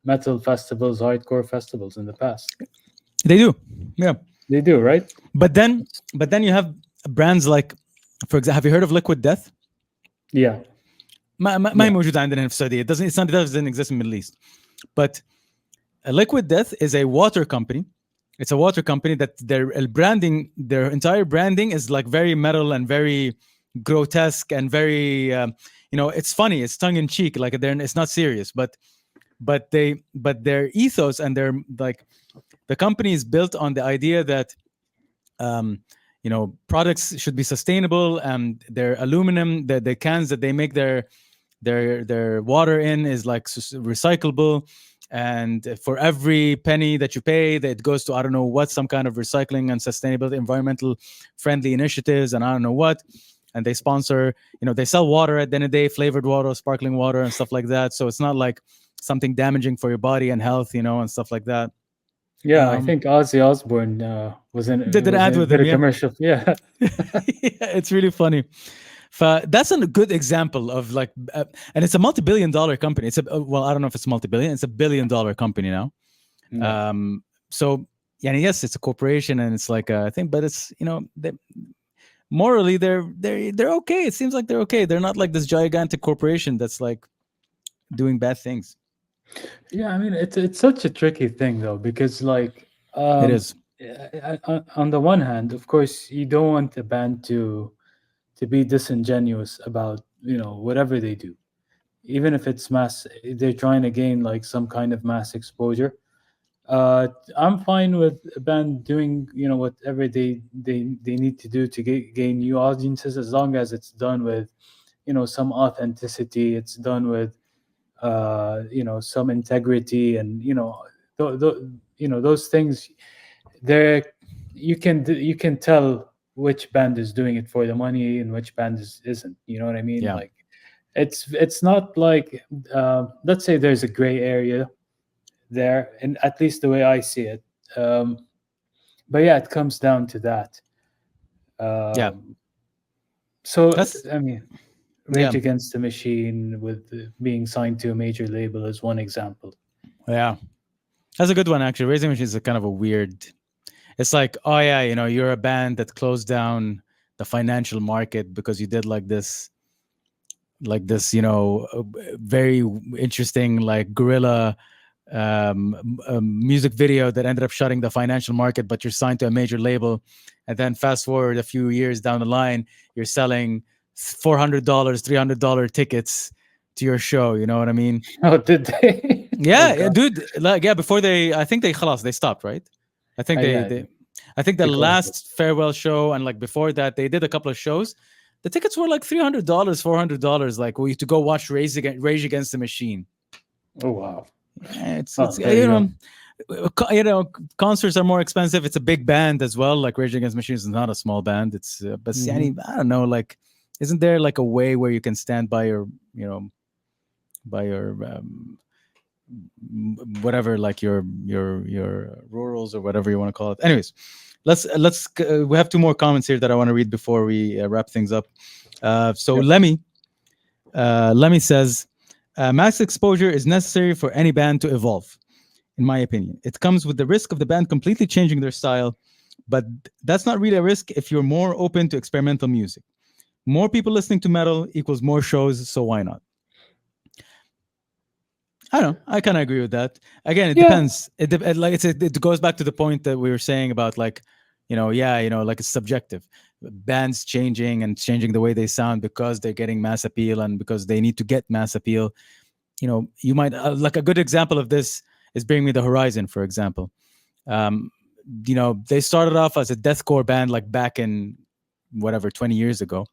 metal festivals, hardcore festivals in the past. they do. Yeah, They do, right? but then you have brands like, for example, have you heard of Liquid Death? Yeah, ما هي yeah, موجودة عندنا في السعودية. It doesn't exist in the Middle East. But Liquid Death is a water company. It's a water company that their entire branding is like very metal and very grotesque and very, it's funny. It's tongue in cheek. Like it's not serious, but their ethos and their like the company is built on the idea that um, products should be sustainable, and their aluminum, the cans that they make their water in is like recyclable, and for every penny that you pay, that it goes to, I don't know what, some kind of recycling and sustainable environmental friendly initiatives, and I don't know what. And they sponsor, they sell water at the end of the day, flavored water, sparkling water, and stuff like that. So it's not like something damaging for your body and health, and stuff like that. yeah. I um think Ozzy Osbourne did an ad with did him, a yeah. commercial. Yeah, Yeah, it's really funny. That's a good example of like, and it's a multi-billion-dollar company. Well, I don't know if it's multi-billion. It's $1 billion company now. yeah, So yeah, yes, it's a corporation, and it's like a thing, but it's morally they're okay. It seems like they're okay. They're not like this gigantic corporation that's like doing bad things. yeah. I mean, it's such a tricky thing though, because like, It is. on the one hand, of course, you don't want the band to be disingenuous about, whatever they do, even if it's mass. They're trying to gain like some kind of mass exposure. I'm fine with a band doing, whatever they need to do to gain new audiences, as long as it's done with, some authenticity. It's done with, some integrity, and those things. There, you can tell which band is doing it for the money and which band isn't. You know what I mean? Yeah, Like, it's not like, let's say there's a gray area there, and at least the way I see it. Um, but yeah, it comes down to that. yeah. Um, so That's I mean, yeah, Rage Against the Machine with being signed to a major label is one example. yeah. That's a good one actually. Raising Machine is a kind of a weird. It's like, oh yeah, you're a band that closed down the financial market because you did like this, very interesting like guerrilla music video that ended up shutting the financial market, but you're signed to a major label, and then fast forward a few years down the line, you're selling $400, $300 tickets to your show. You know what I mean? Oh, did they? Oh Yeah, yeah, god. dude. Like, yeah, before I think they stopped, right? I think Yeah, I think the they closed it. last farewell show, and like before that, they did a couple of shows. The tickets were like $300, $400, like to go watch Rage Against the Machine. Oh wow. Yeah, it's Oh, there you go. concerts are more expensive. It's a big band as well. Like Rage Against the Machine is not a small band. It's but Hmm. I don't know. Like, isn't there like a way where you can stand by your by your whatever, like your rurals or whatever you want to call it. Anyways, we have two more comments here that I want to read before we wrap things up. So Yep. Lemmy says, mass exposure is necessary for any band to evolve. In my opinion, it comes with the risk of the band completely changing their style, but that's not really a risk if you're more open to experimental music. More people listening to metal equals more shows, so why not? I don't know. I kind of agree with that. Again, it Yeah. depends. Like it goes back to the point that we were saying about like, yeah, like it's subjective. Bands changing and changing the way they sound because they're getting mass appeal and because they need to get mass appeal. You might like a good example of this is Bring Me the Horizon, for example. Um, they started off as a deathcore band like back in whatever 20 years ago,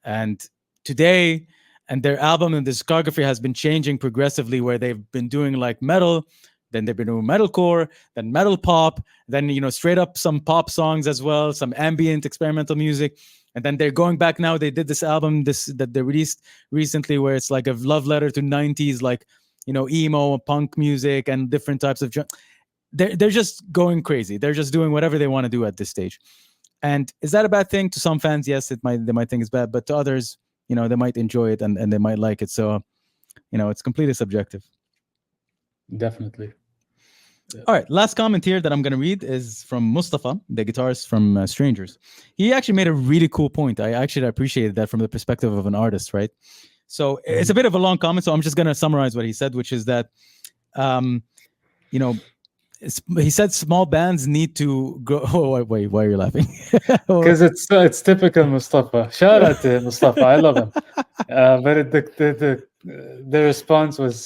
and today, and their album and discography has been changing progressively, where they've been doing like metal then they've been doing metalcore, then metal pop, then straight up some pop songs as well, some ambient experimental music, and then they're going back now. They did this album that they released recently, where it's like a love letter to '90s, like emo punk music and different types of. They're just going crazy. They're just doing whatever they want to do at this stage. And is that a bad thing? To some fans, yes, they might think it's bad, but to others, they might enjoy it and they might like it. So, it's completely subjective. Definitely. All right, last comment here that I'm going to read is from Mustafa, the guitarist from Strangers. He actually made a really cool point. I actually appreciated that from the perspective of an artist, right? So it's a bit of a long comment, so I'm just going to summarize what he said, which is that, he said small bands need to go. Oh, wait, why are you laughing? Because it's typical Mustafa. Shout out to Mustafa. I love him. But the response was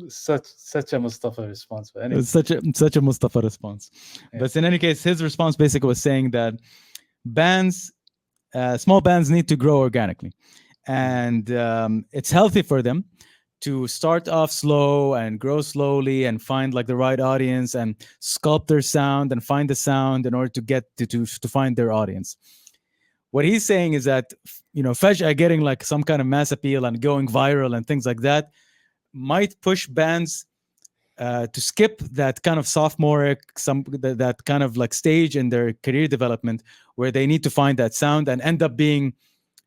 such a Mustafa response. But anyway. It was such a Mustafa response. Yeah. But in any case, his response basically was saying that small bands need to grow organically, and it's healthy for them to start off slow and grow slowly and find like the right audience and sculpt their sound and find the sound in order to get to find their audience. What he's saying is that, Faj'a getting like some kind of mass appeal and going viral and things like that might push bands to skip that kind of sophomoric, that kind of like stage in their career development where they need to find that sound and end up being,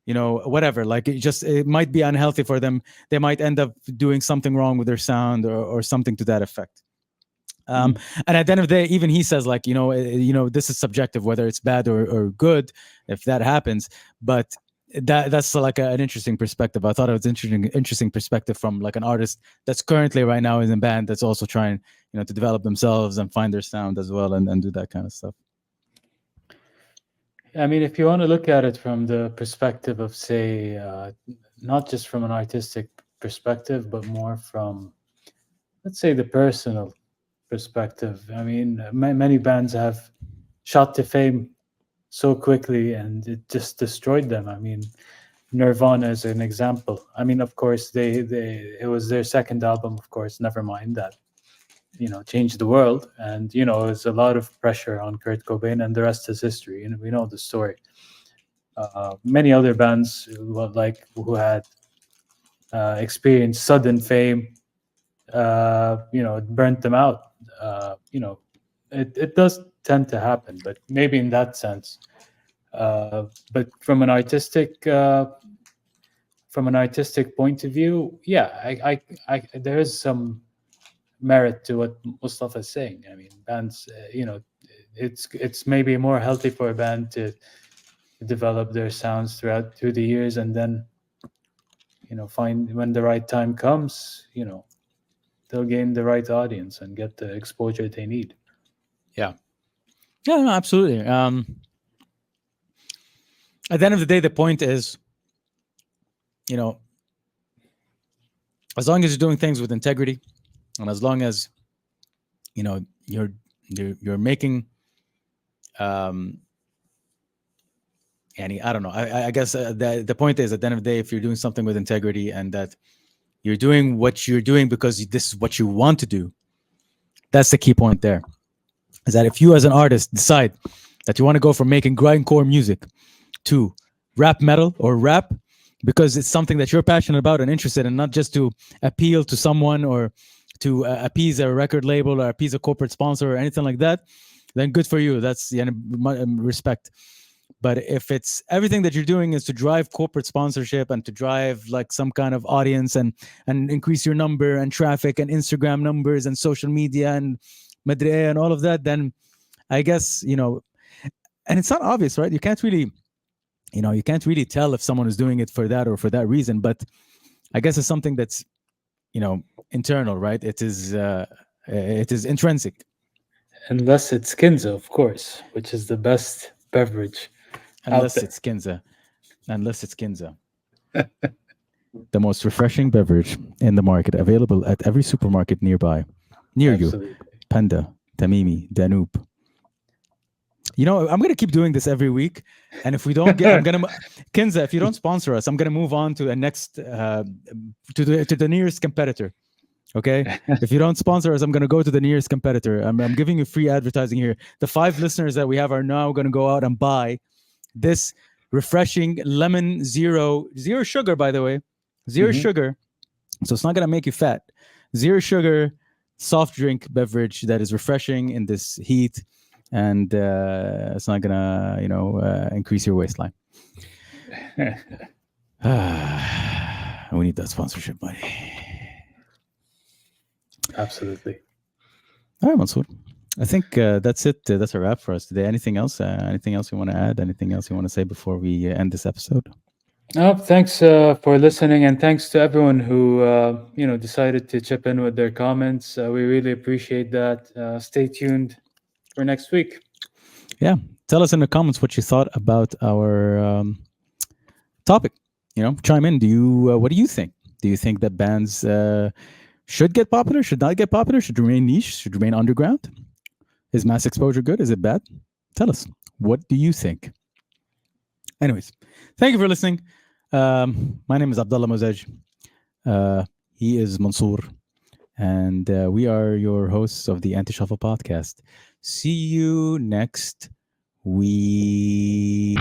whatever, like it might be unhealthy for them. They might end up doing something wrong with their sound or something to that effect. And at the end of the day, even he says like, this is subjective, whether it's bad or good, if that happens. But that's like an interesting perspective. I thought it was interesting perspective from like an artist that's currently right now in a band that's also trying, to develop themselves and find their sound as well and do that kind of stuff. I mean, if you want to look at it from the perspective of, say, not just from an artistic perspective, but more from, let's say, the personal perspective. I mean, many bands have shot to fame so quickly and it just destroyed them. I mean, Nirvana is an example. I mean, of course, it was their second album, of course, Nevermind, that changed the world, and it was a lot of pressure on Kurt Cobain, and the rest is history. And we know the story. Many other bands who had experienced sudden fame, it burnt them out. It does tend to happen, but maybe in that sense. But from an artistic point of view, yeah, there is some merit to what Mustafa is saying. I mean, bands, it's maybe more healthy for a band to develop their sounds through the years, and then find when the right time comes, they'll gain the right audience and get the exposure they need. Yeah, no, absolutely. At the end of the day, the point is, as long as you're doing things with integrity, and as long as you're making and I don't know, I guess the point is, at the end of the day, if you're doing something with integrity and that you're doing what you're doing because this is what you want to do, that's the key point there. Is that if you as an artist decide that you want to go from making grindcore music to rap metal or rap because it's something that you're passionate about and interested in, not just to appeal to someone or to appease a record label or appease a corporate sponsor or anything like that, then good for you. That's the respect. But if it's everything that you're doing is to drive corporate sponsorship and to drive like some kind of audience and increase your number and traffic and Instagram numbers and social media and madre and all of that, then I guess, and it's not obvious, right? You can't really tell if someone is doing it for that or for that reason, but I guess it's something that's, internal, right? It is intrinsic. Unless it's Kinza, of course, which is the best beverage. Unless it's Kinza. The most refreshing beverage in the market, available at every supermarket near Absolutely. You. Panda, Tamimi, Danube. I'm going to keep doing this every week. And if we don't get, Kinza, if you don't sponsor us, I'm going to move on to the next, to the nearest competitor. Okay, if you don't sponsor us, I'm going to go to the nearest competitor. I'm giving you free advertising here. The 5 listeners that we have are now going to go out and buy this refreshing lemon zero sugar, by the way, 0 Hmm. sugar. So it's not going to make you fat. 0 sugar soft drink beverage that is refreshing in this heat, and it's not going to increase your waistline. We need that sponsorship money. Absolutely. All right, Mansoor. I think that's it. That's a wrap for us today. Anything else? Anything else you want to add? Anything else you want to say before we end this episode? Thanks for listening, and thanks to everyone who decided to chip in with their comments. We really appreciate that. Stay tuned for next week. Yeah. Tell us in the comments what you thought about our topic. Chime in. What do you think? Do you think that bands should get popular? Should not get popular? Should remain niche? Should remain underground? Is mass exposure good? Is it bad? Tell us. What do you think? Anyways, thank you for listening. My name is Abdullah Mozej. He is Mansoor. And we are your hosts of the Anti Shuffle podcast. See you next week.